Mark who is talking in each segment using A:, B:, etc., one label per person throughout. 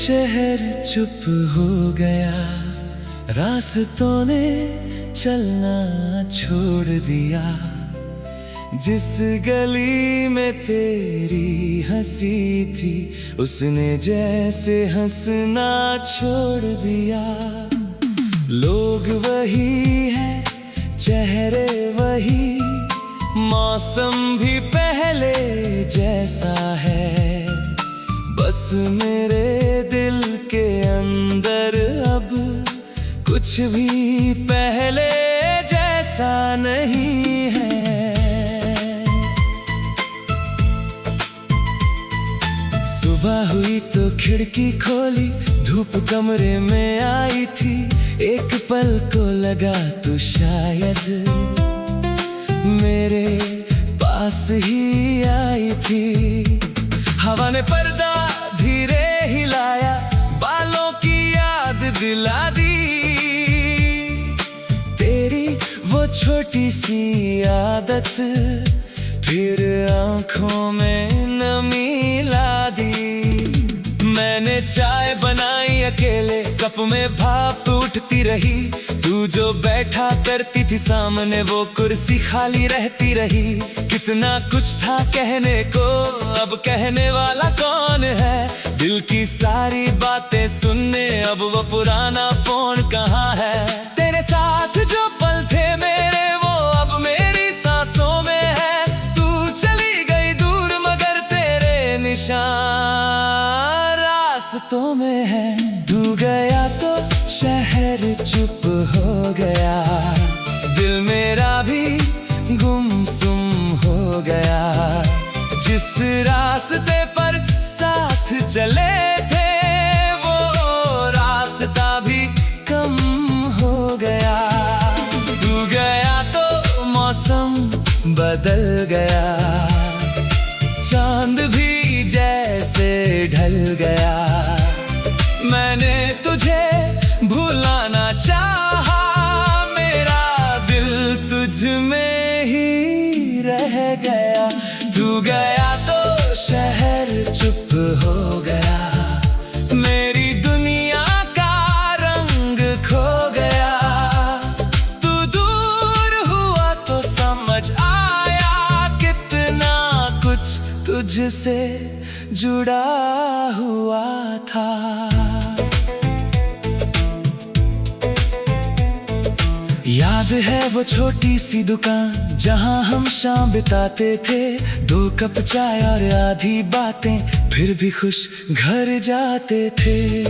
A: शहर चुप हो गया, रास्तों ने चलना छोड़ दिया। जिस गली में तेरी हंसी थी, उसने जैसे हंसना छोड़ दिया। लोग वही है, चेहरे वही, मौसम भी पहले जैसा है। बस मेरे दिल के अंदर अब कुछ भी पहले जैसा नहीं है। सुबह हुई तो खिड़की खोली, धूप कमरे में आई थी। एक पल को लगा तू शायद मेरे पास ही आई थी। हवा ने पर्दा धीरे हिलाया, बालों की याद दिला दी। तेरी वो छोटी सी आदत फिर आंखों में नमी ला दी। मैंने चाय बनाई अकेले, कप में भाप उठती रही। तू जो बैठा करती थी सामने, वो कुर्सी खाली रहती रही। कितना कुछ था कहने को, अब कहने वाला कौन है? दिल की सारी बातें सुनने अब वो पुराना फोन कहाँ है? तेरे साथ जो पल थे मेरे, वो अब मेरी सांसों में है। तू चली गई दूर मगर तेरे निशान रास्तों में है। तू गया तो शहर चुप हो गया, दिल मेरा भी गुमसुम हो गया। जिस रास्ते पर साथ चले थे, वो रास्ता भी कम हो गया। तू गया तो मौसम बदल गया, चांद भी जैसे ढल गया। मैंने तुझे भुलाना चाहा, मेरा दिल तुझ में ही रह गया। तू गया तो शहर चुप हो गया, मेरी दुनिया का रंग खो गया। तू दूर हुआ तो समझ आया, कितना कुछ तुझसे जुड़ा हुआ था। याद है वो छोटी सी दुकान, जहां हम शाम बिताते थे। 2 कप चाय और आधी बातें, फिर भी खुश घर जाते थे।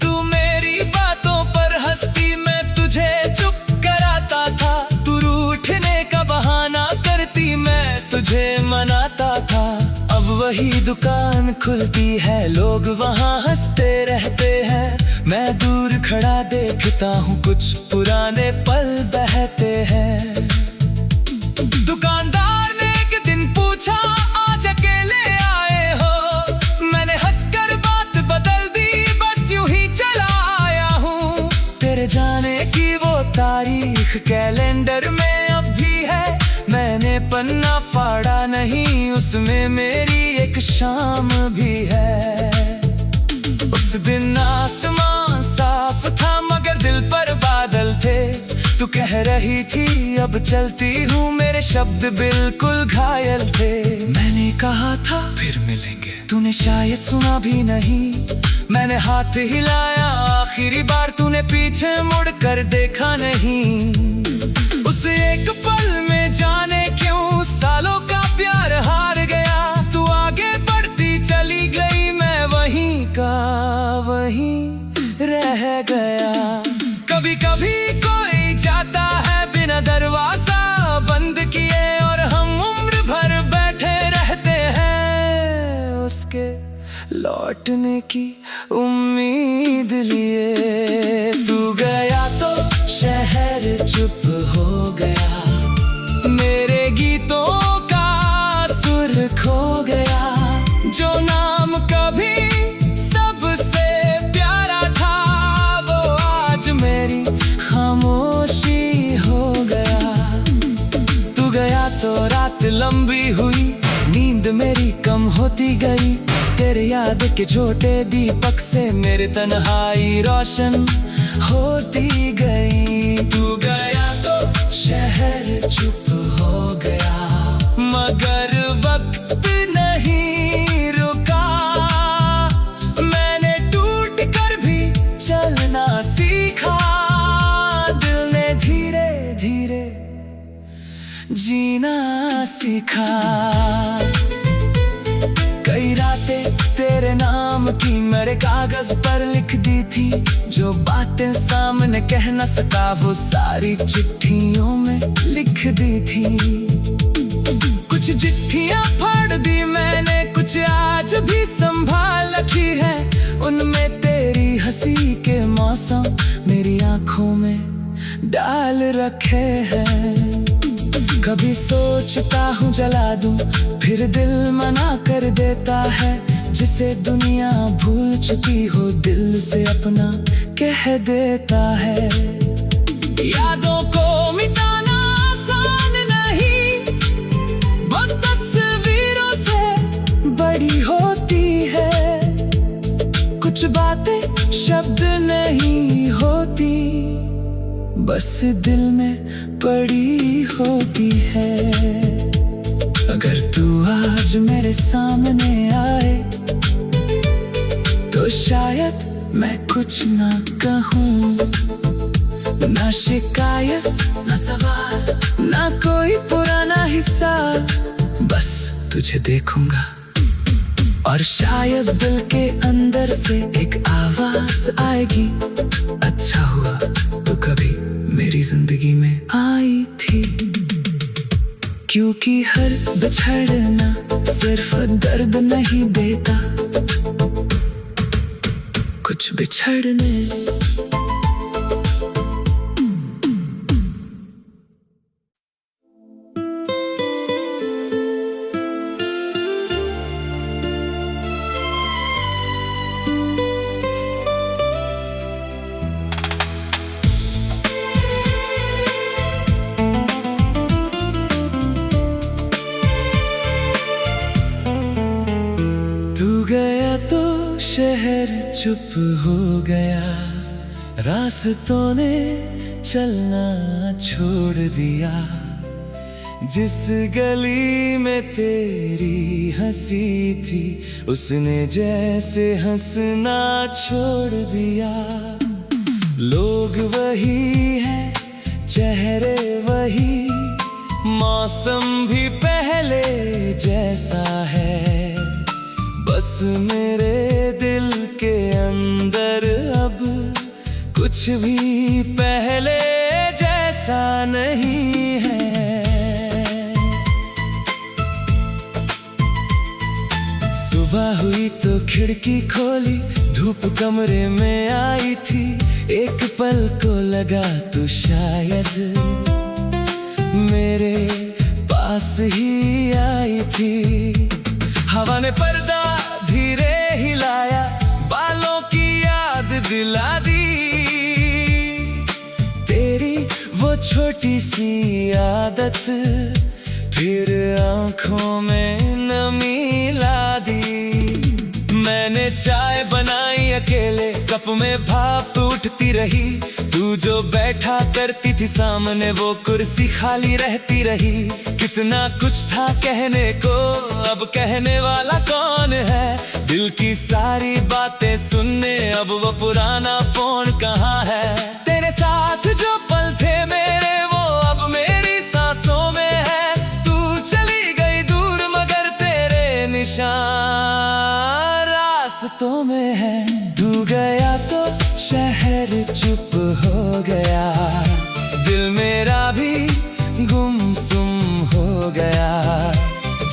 A: तू मेरी बातों पर हंसती, मैं तुझे चुप कराता था। तू रूठने का बहाना करती, मैं तुझे मनाता था। अब वही दुकान खुलती है, लोग वहां हंसते रहते हैं। मैं दूर खड़ा देखता हूँ, कुछ पुराने पल बहते हैं। दुकानदार ने एक दिन पूछा, आज अकेले आए हो? मैंने हंसकर बात बदल दी, बस यूं ही चला आया हूँ। तेरे जाने की वो तारीख कैलेंडर में अब भी है। मैंने पन्ना फाड़ा नहीं, उसमें मेरी एक शाम भी है। उस दिन आसमान साफ था, मगर दिल पर बादल थे। तू कह रही थी अब चलती हूँ, मेरे शब्द बिल्कुल घायल थे। मैंने कहा था फिर मिलेंगे, तूने शायद सुना भी नहीं। मैंने हाथ हिलाया आखिरी बार, तूने पीछे मुड़ कर देखा नहीं। उस एक पल में जाने क्यों सालों का प्यार हार गया। तू आगे बढ़ती चली गई, मैं वहीं का वहीं रह गया। कभी कभी कोई जाता है बिना दरवाजा बंद किए, और हम उम्र भर बैठे रहते हैं उसके लौटने की उम्मीद लिए। तू गया तो शहर चुप हो गया, मेरे गीतों का सुर खो गया। जो नाम कभी सबसे प्यारा था, वो आज मेरी खामोशी हो गया। तू गया तो रात लंबी हुई, नींद मेरी कम होती गई। तेरे याद के छोटे दीपक से मेरी तन्हाई रोशन होती गई। तू गया तो शहर चुप हो गया, मगर वक्त नहीं रुका। मैंने टूट कर भी चलना सीखा, दिल ने धीरे धीरे जीना सीखा। कई रातें तेरे नाम की मेरे कागज पर लिख दी थी, जो बातें सामने कह न सका वो सारी चिट्ठियों में लिख दी थी। कुछ चिट्ठियां फाड़ दी मैंने, कुछ आज भी संभाल रखी है। उनमें तेरी हंसी के मौसम मेरी आंखों में डाल रखे हैं। कभी सोचता हूँ जला दूं, फिर दिल मना कर देता है। जिसे दुनिया भूल चुकी हो दिल से अपना कह देता है। यादों को मिटाना आसान नहीं, बस तस्वीरों से बड़ी होती है। कुछ बातें शब्द नहीं होती, बस दिल में पड़ी होती है। अगर तू आज मेरे सामने आए तो शायद मैं कुछ ना कहूँ, ना शिकायत ना सवाल ना कोई पुराना हिस्सा, बस तुझे देखूंगा। और शायद दिल के अंदर से एक आवाज आएगी, अच्छा हुआ तू कभी मेरी जिंदगी में आई थी। क्योंकि हर बिछड़ना सिर्फ दर्द नहीं देता, कुछ बिछड़ने शहर चुप हो गया, रास्तों ने चलना छोड़ दिया। जिस गली में तेरी हंसी थी उसने जैसे हंसना छोड़ दिया। लोग वही हैं, चेहरे वही, मौसम भी पहले जैसा है। बस मेरे दिल के अंदर अब कुछ भी पहले जैसा नहीं है। सुबह हुई तो खिड़की खोली, धूप कमरे में आई थी। एक पल को लगा तो शायद मेरे पास ही आई थी। हवा ने पर्दा धीरे हिलाया, बालों की याद दिला दी। तेरी वो छोटी सी आदत फिर आंखों में नमी ला दी। मैंने चाय बनाई अकेले, कप में भाप उठती रही। तू जो बैठा करती थी सामने वो कुर्सी खाली रहती रही। कितना कुछ था कहने को, अब कहने वाला कौन है। दिल की सारी बातें सुनने अब वो पुराना फोन कहाँ है। तेरे साथ जो पल थे मेरे वो अब मेरी सांसों में है। तू चली गई दूर मगर तेरे निशान रास्तों में है। तू गया तो शहर चुप हो गया, दिल मेरा भी गुमसुम हो गया।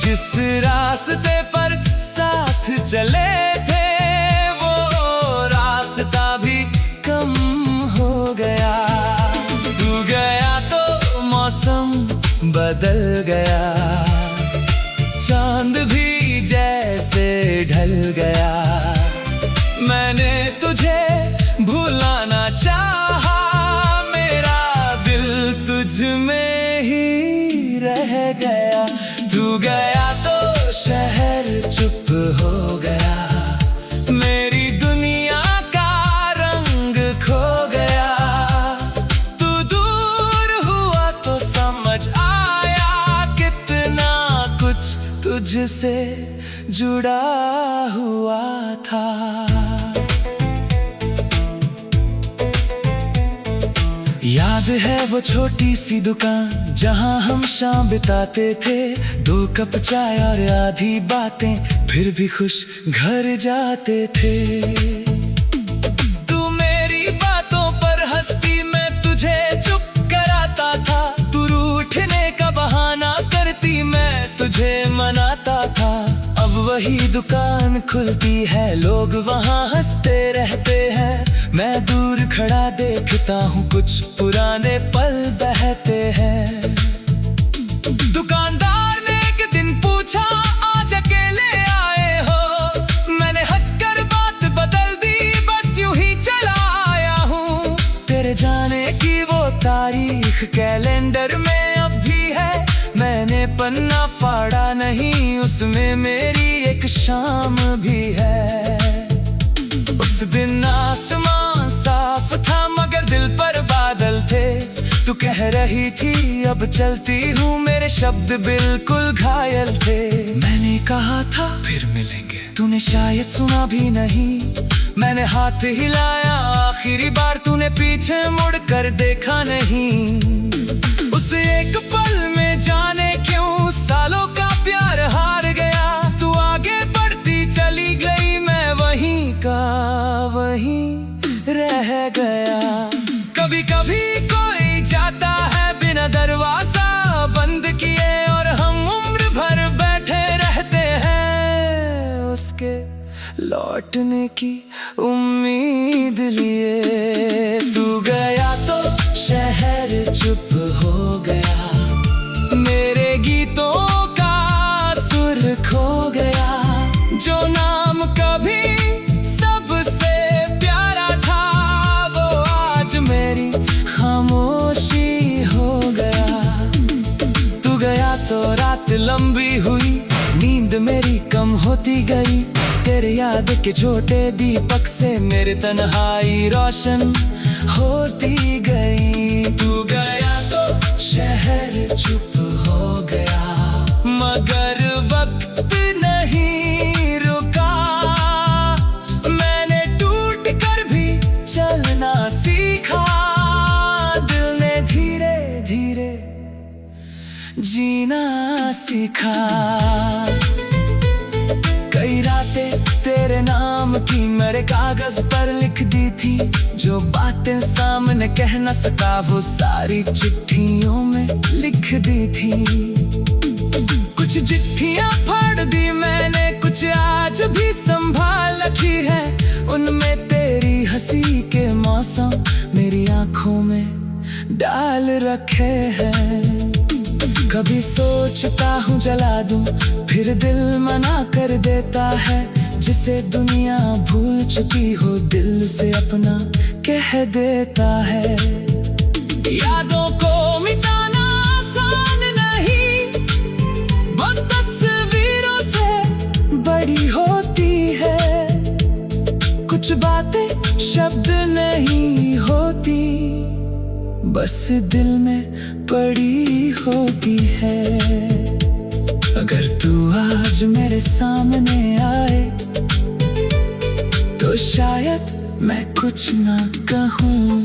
A: जिस रास्ते पर साथ चले थे वो रास्ता भी कम हो गया। तू गया तो मौसम बदल गया, चांद भी जैसे ढल गया। मैंने तुझे भुलाना चाहा, मेरा दिल तुझ में ही रह गया। तू गया तो शहर चुप हो गया, मेरी दुनिया का रंग खो गया। तू दूर हुआ तो समझ आया कितना कुछ तुझसे जुड़ा हुआ था। याद है वो छोटी सी दुकान जहां हम शाम बिताते थे, 2 कप चाय और आधी बातें, फिर भी खुश घर जाते थे। तू मेरी बातों पर हंसती, मैं तुझे चुप कराता था। तू रूठने का बहाना करती, मैं तुझे मनाता था। अब वही दुकान खुलती है, लोग वहां हंसते रहते हैं, मैं दूर खड़ा देखता हूँ, कुछ पुराने पल बहते हैं। दुकानदार ने एक दिन पूछा, आज अकेले आए हो? मैंने हंसकर बात बदल दी, बस यूं ही चला आया हूँ। तेरे जाने की वो तारीख कैलेंडर में अब भी है, मैंने पन्ना फाड़ा नहीं, उसमें मेरी एक शाम भी है। उस दिन आसमान साफ था मगर दिल पर बादल थे। तू कह रही थी अब चलती हूँ, मेरे शब्द बिल्कुल घायल थे। मैंने कहा था फिर मिलेंगे, तूने शायद सुना भी नहीं। मैंने हाथ हिलाया आखिरी बार, तूने पीछे मुड़ कर देखा नहीं। उस एक पल में जाने क्यों सालों का प्यार हार गया। तू आगे बढ़ती चली गई, मैं वहीं का वहीं रह गया। कभी कभी कोई जाता है बिना दरवाजा बंद किए, और हम उम्र भर बैठे रहते हैं उसके लौटने की उम्मीद लिए। तू गया तो शहर चुप हो गया, मेरे गीतों का सुर खो गया। जो नाम कभी सबसे प्यारा था, वो आज मेरी खामोशी हो गया। तू गया तो रात लंबी हुई, नींद मेरी कम होती गई। तेरे याद के छोटे दीपक से मेरी तन्हाई रोशन होती गई। तू गया तो शहर चुप हो गया, मगर वक्त नहीं रुका। मैंने टूट कर भी चलना सीखा, दिल ने धीरे धीरे जीना सीखा। कई रातें तेरे नाम की मेरे कागज पर लिख दी थी, जो बातें सामने कह न सका वो सारी चिट्ठियों में लिख दी थी। कुछ चिट्ठियां फाड़ दी मैंने, कुछ आज भी संभाल रखी है। उनमें तेरी हंसी के मौसम मेरी आंखों में डाल रखे हैं। कभी सोचता हूँ जला दूं, फिर दिल मना कर देता है। जिसे दुनिया भूल चुकी हो, दिल से अपना कह देता है। यादों को मिटाना आसान नहीं, बस तस्वीरों से बड़ी होती है। कुछ बातें शब्द नहीं होती, बस दिल में पड़ी होती है। अगर तू आज मेरे सामने आए, तो शायद मैं कुछ ना कहूँ,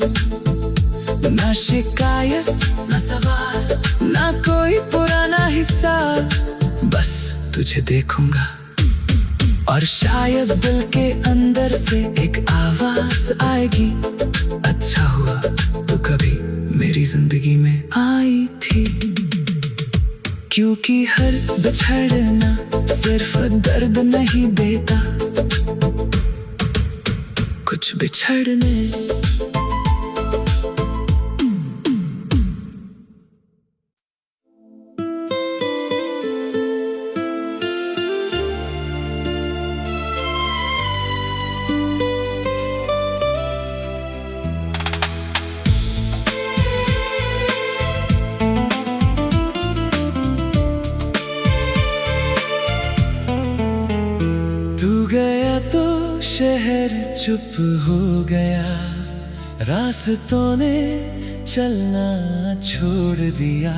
A: ना शिकायत ना सवाल, ना कोई पुराना हिस्सा। बस तुझे देखूंगा और शायद दिल के अंदर से एक आवाज आएगी, अच्छा हुआ तू कभी मेरी जिंदगी में आई थी। क्योंकि हर बिछड़ना सिर्फ दर्द नहीं देता, कुछ बिछड़ने शहर चुप हो गया, रास्तों ने चलना छोड़ दिया।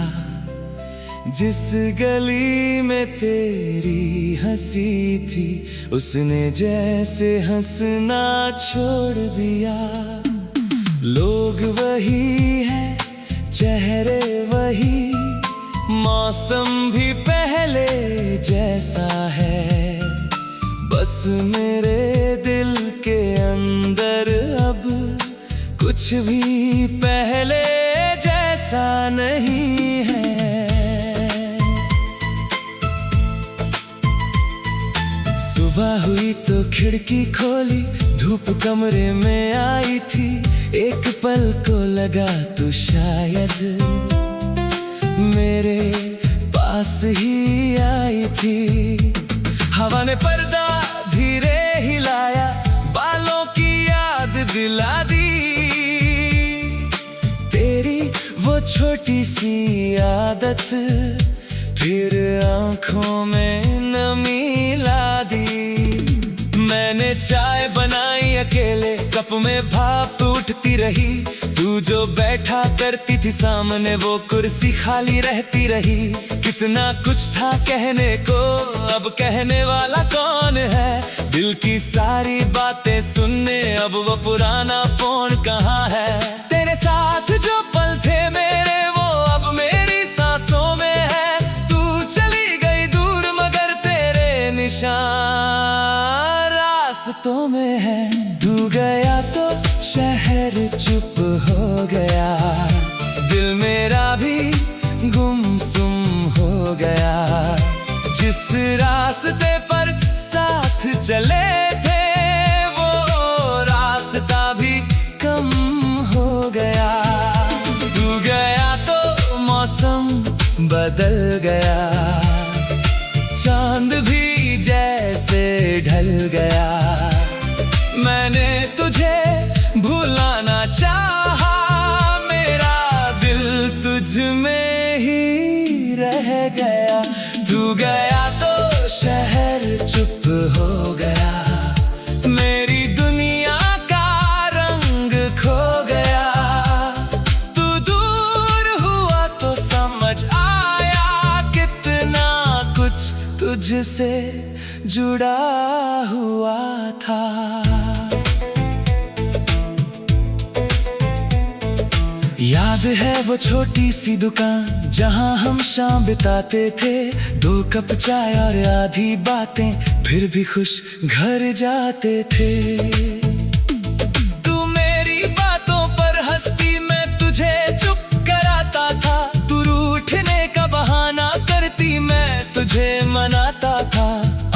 A: जिस गली में तेरी हंसी थी, उसने जैसे हंसना छोड़ दिया। लोग वही है, चेहरे वही, मौसम भी पहले जैसा है। बस मेरे दिल के अंदर अब कुछ भी पहले जैसा नहीं है। सुबह हुई तो खिड़की खोली, धूप कमरे में आई थी। एक पल को लगा तो शायद मेरे पास ही आई थी। हवा ने पर्दा धीरे हिलाया, बालों की याद दिला दी। तेरी वो छोटी सी आदत फिर आंखों में नमी ला दी। मैंने चाय बनाई अकेले, कप में भाप उठती रही। तू जो बैठा करती थी सामने, वो कुर्सी खाली रहती रही। कितना कुछ था कहने को, अब कहने वाला कौन है? दिल की सारी बातें सुनने अब वो पुराना फोन कहाँ है? तेरे साथ जो पल थे मेरे, वो अब मेरी सांसों में है। तू चली गई दूर मगर तेरे निशान रास्तों में है। तू गया तो शहर चुप हो गया, दिल मेरा भी गुमसुम हो गया। जिस रास्ते पर साथ चले थे, वो रास्ता भी कम हो गया। तू गया तो मौसम बदल गया, चांद भी जैसे ढल गया। मैंने तुझे भुलाना चाहा, मेरा दिल तुझ में ही रह गया। तू गया तो शहर चुप हो गया, मेरी दुनिया का रंग खो गया। तू दूर हुआ तो समझ आया, कितना कुछ तुझसे जुड़ा हुआ था। याद है वो छोटी सी दुकान, जहां हम शाम बिताते थे। 2 कप चाय और आधी बातें, फिर भी खुश घर जाते थे। तू मेरी बातों पर हंसती, मैं तुझे चुप कराता था। तू रूठने का बहाना करती, मैं तुझे मनाता था।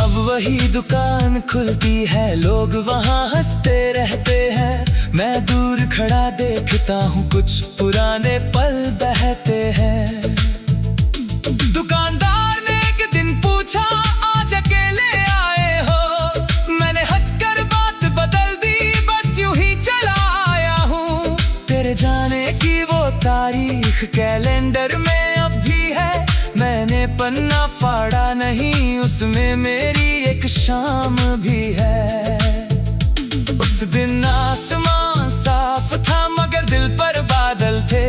A: अब वही दुकान खुलती है, लोग वहां हंसते रहते हैं। मैं दूर खड़ा देखता हूँ, कुछ पुराने पल बहते हैं। दुकानदार ने एक दिन पूछा, आज अकेले आए हो? मैंने हंसकर बात बदल दी, बस यूं ही चला आया हूँ। तेरे जाने की वो तारीख कैलेंडर में अब भी है। मैंने पन्ना फाड़ा नहीं, उसमें मेरी एक शाम भी है। उस दिन आसमान साफ था, मगर दिल पर बादल थे।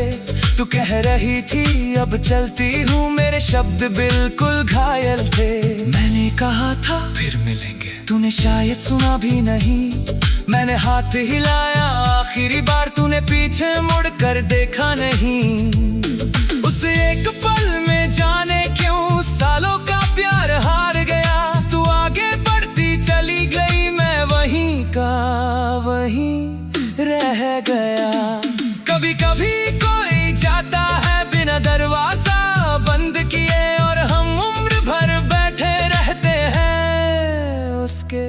A: तू कह रही थी अब चलती हूँ, मेरे शब्द बिल्कुल घायल थे। मैंने कहा था फिर मिलेंगे, तूने शायद सुना भी नहीं। मैंने हाथ हिलाया आखिरी बार, तूने पीछे मुड़ कर देखा नहीं। उस एक पल में जाने क्यों सालों का प्यार हार गया। तू आगे बढ़ती चली गई, मैं वहीं का वहीं रह गया। कभी कभी कोई जाता है बिना दरवाजा बंद किए, और हम उम्र भर बैठे रहते हैं उसके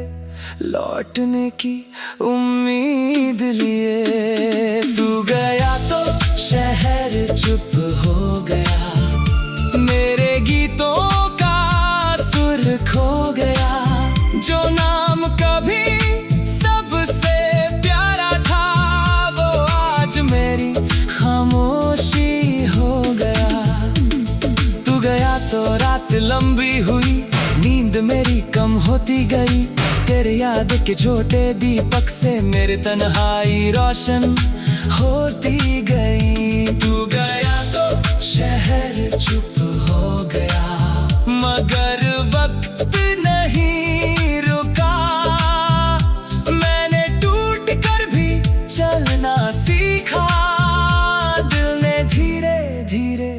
A: लौटने की उम्मीद लिए। तू गया तो शहर चुप हो गया, मेरे गीतों का सुर खो गया। जो नाम कभी सबसे प्यारा था, वो आज मेरी खामोशी हो गया। तू गया तो रात लंबी हुई, नींद मेरी कम होती गई। तेरे याद के छोटे दीपक से मेरी तन्हाई रोशन होती गई। तू गया तो शहर चुप हो गया, मगर वक्त नहीं रुका। मैंने टूट कर भी चलना सीखा, दिल ने धीरे धीरे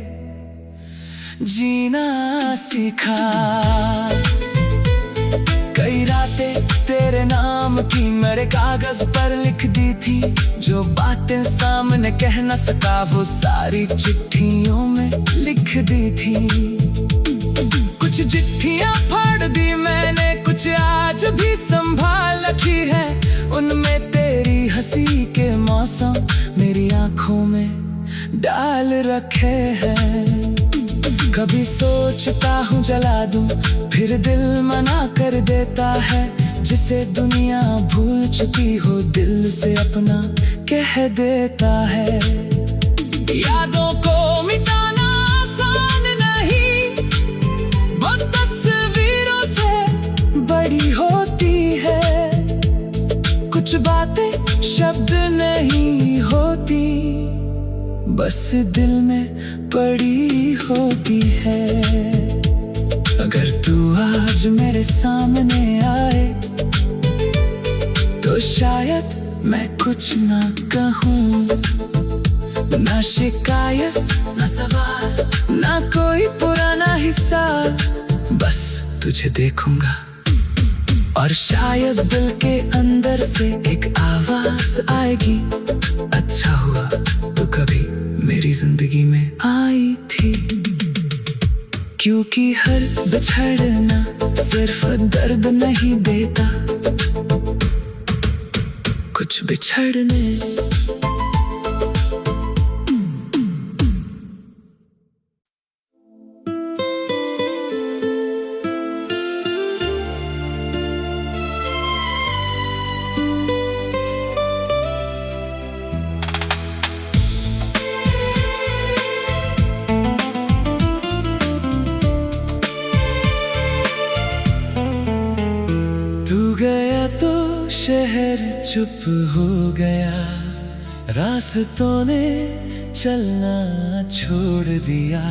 A: जीना सीखा। कई रातें तेरे नाम की मेरे कागज पर लिख दी थी, जो बातें सामने कह न सका वो सारी चिट्ठियों में लिख दी थी। कुछ चिट्ठियां फाड़ दी मैंने, कुछ आज भी संभाल रखी है। उनमें तेरी हंसी के मौसम मेरी आंखों में डाल रखे हैं। कभी सोचता हूँ जला दूं, फिर दिल मना कर देता है। जिसे दुनिया भूल चुकी हो दिल से अपना कह देता है। यादों को मिटाना आसान नहीं, बस तस्वीरों से बड़ी होती है। कुछ बातें शब्द नहीं होती, बस दिल में पड़ी होती है। अगर तू आज मेरे सामने आए तो शायद मैं कुछ ना कहूँ, ना शिकायत ना सवाल ना कोई पुराना हिस्सा, बस तुझे देखूंगा। और शायद दिल के अंदर से एक आवाज आएगी, अच्छा हुआ तू कभी मेरी जिंदगी में आई थी। क्योंकि हर बिछड़ना सिर्फ दर्द नहीं देता, कुछ बिछड़ने शहर चुप हो गया, रास्तों ने चलना छोड़ दिया।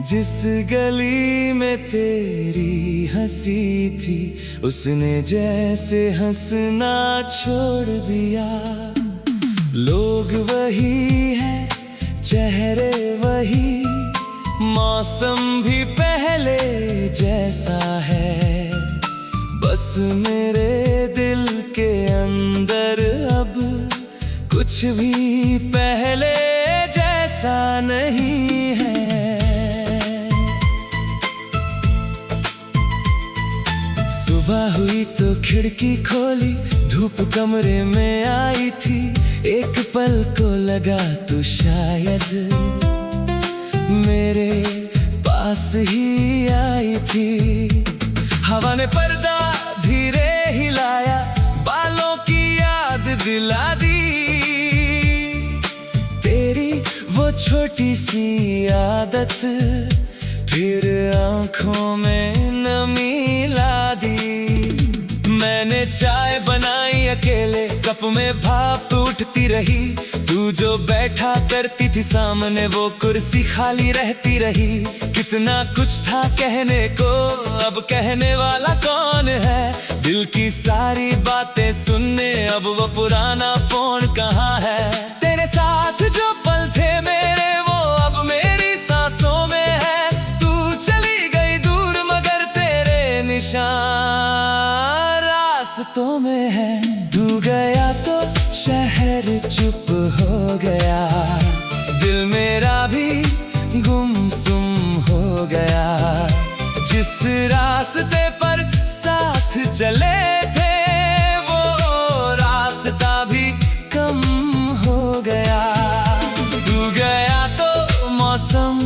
A: जिस गली में तेरी हंसी थी उसने जैसे हंसना छोड़ दिया। लोग वही हैं, चेहरे वही, मौसम भी पहले जैसा है। बस मेरे दिल के अंदर अब कुछ भी पहले जैसा नहीं है। सुबह हुई तो खिड़की खोली, धूप कमरे में आई थी। एक पल को लगा तो शायद मेरे पास ही आई थी। हवा ने पर्दा धीरे हिलाया, बालों की याद दिला दी। तेरी वो छोटी सी आदत फिर आंखों में नमी ला दी। मैंने चाय बनाई अकेले, कप में भाप उठती रही। तू जो बैठा करती थी सामने वो कुर्सी खाली रहती रही। कितना कुछ था कहने को, अब कहने वाला कौन है। दिल की सारी बातें सुनने अब वो पुराना फोन कहाँ है। तेरे साथ जो पल थे मेरे वो अब मेरी सांसों में है। तू चली गई दूर मगर तेरे निशान रास्तों में है। तू गया तो शहर चुप हो गया, दिल मेरा भी गुमसुम हो गया। जिस रास्ते पर साथ चले थे वो रास्ता भी कम हो गया। तू गया तो मौसम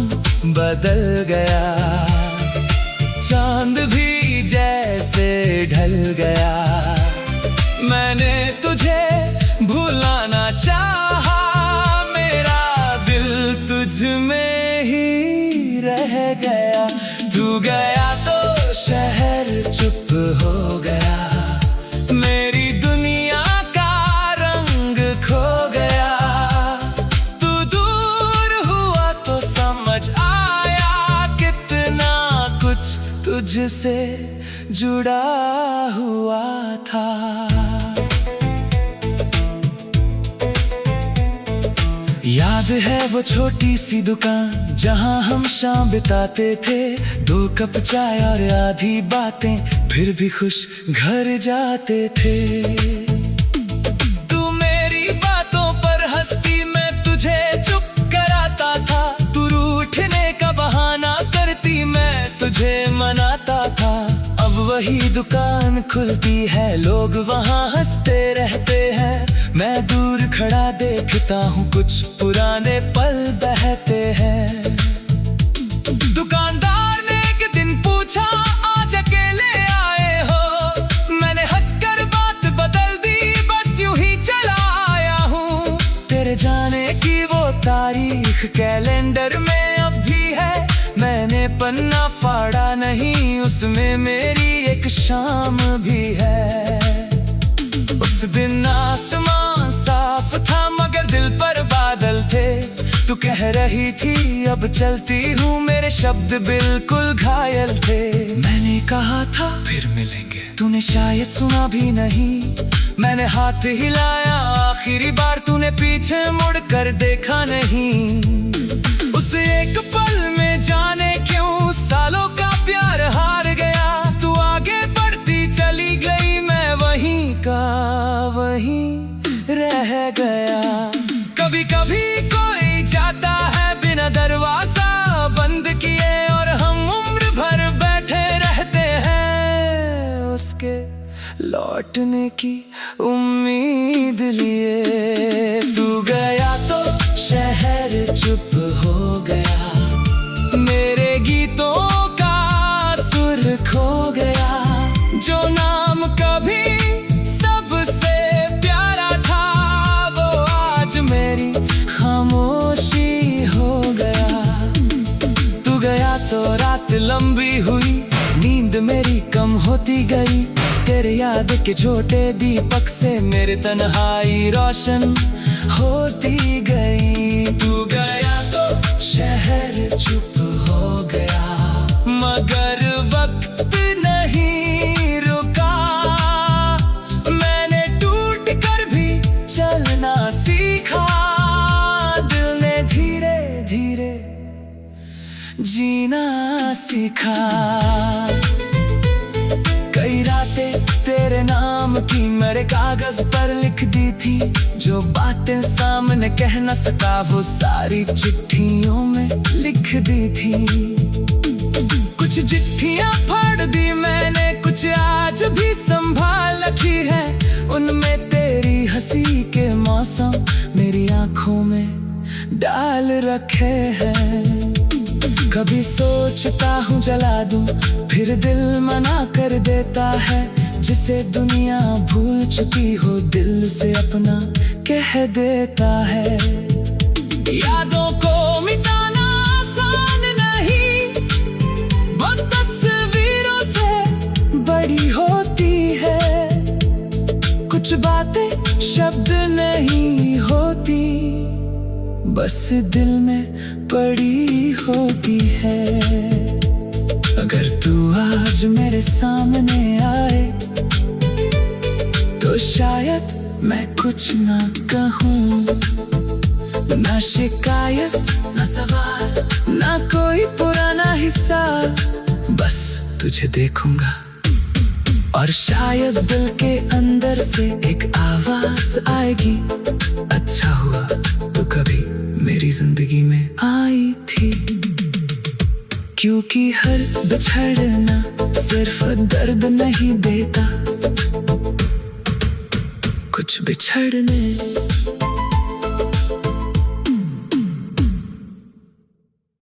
A: बदल गया, चांद भी जैसे ढल गया। मैंने तुझे भुलाना चाहा, मेरा दिल तुझ में ही रह गया। तू गया तो शहर चुप हो गया, मेरी दुनिया का रंग खो गया। तू दूर हुआ तो समझ आया कितना कुछ तुझसे जुड़ा हुआ था। याद है वो छोटी सी दुकान जहां हम शाम बिताते थे, 2 कप चाय और आधी बातें, फिर भी खुश घर जाते थे। तू मेरी बातों पर हंसती, मैं तुझे चुप कराता था। तू रूठने का बहाना करती, मैं तुझे मनाता था। अब वही दुकान खुलती है, लोग वहां हंसते रहते हैं, मैं दूर खड़ा देखता हूँ, कुछ पुराने पल बहते हैं। दुकानदार ने एक दिन पूछा, आज अकेले आए हो? मैंने हंसकर बात बदल दी, बस यूं ही चला आया हूँ। तेरे जाने की वो तारीख कैलेंडर में अब भी है, मैंने पन्ना फाड़ा नहीं, उसमें मेरी एक शाम भी है। उस दिन आसमान साफ था मगर दिल पर बादल थे। तू कह रही थी अब चलती हूँ, मेरे शब्द बिल्कुल घायल थे। मैंने कहा था फिर मिलेंगे, तूने शायद सुना भी नहीं। मैंने हाथ हिलाया आखिरी बार, तूने पीछे मुड़ कर देखा नहीं। उस एक पल में जाने क्यों सालों का प्यार हार गया। तू आगे बढ़ती चली गई, मैं वहीं का वहीं रह गया। कभी कभी कोई जाता है बिना दरवाजा बंद किए, और हम उम्र भर बैठे रहते हैं उसके लौटने की उम्मीद लिए। तू गया तो शहर चुप हो गया, मेरे गीतों का सुर खो गया। जो नाम कभी सबसे प्यारा था, वो आज मेरी खामोशी हो गया। तू गया तो रात लंबी हुई, नींद मेरी कम होती गई। तेरे याद के छोटे दीपक से मेरी तन्हाई रोशन होती गई। तू गया तो शहर चुप हो गया, मगर वक्त नहीं रुका। मैंने टूट कर भी चलना सीखा, दिल ने धीरे धीरे जीना सीखा। कई रातें तेरे नाम की मेरे कागज पर लिख दी थी, जो बातें सामने कह न सका वो सारी चिट्ठियों में लिख दी थी। कुछ चिट्ठियां फाड़ दी मैंने, कुछ आज भी संभाल रखी है। उनमें तेरी हंसी के मौसम मेरी आंखों में डाल रखे हैं। कभी सोचता हूँ जला दूं, फिर दिल मना कर देता है। जिसे दुनिया भूल चुकी हो, दिल से अपना कह देता है। यादों को मिटाना आसान नहीं, वो तस्वीरों से बड़ी होती है। कुछ बातें शब्द नहीं होती, बस दिल में पड़ी होती है। अगर तू आज मेरे सामने आए, तो शायद मैं कुछ ना कहूँ, ना शिकायत ना सवाल, ना कोई पुराना हिस्सा। बस तुझे देखूंगा और शायद दिल के अंदर से एक आवाज आएगी, अच्छा हुआ तू कभी मेरी जिंदगी में आई थी। क्योंकि हर बिछड़ना सिर्फ दर्द नहीं देता, कुछ बिछड़ने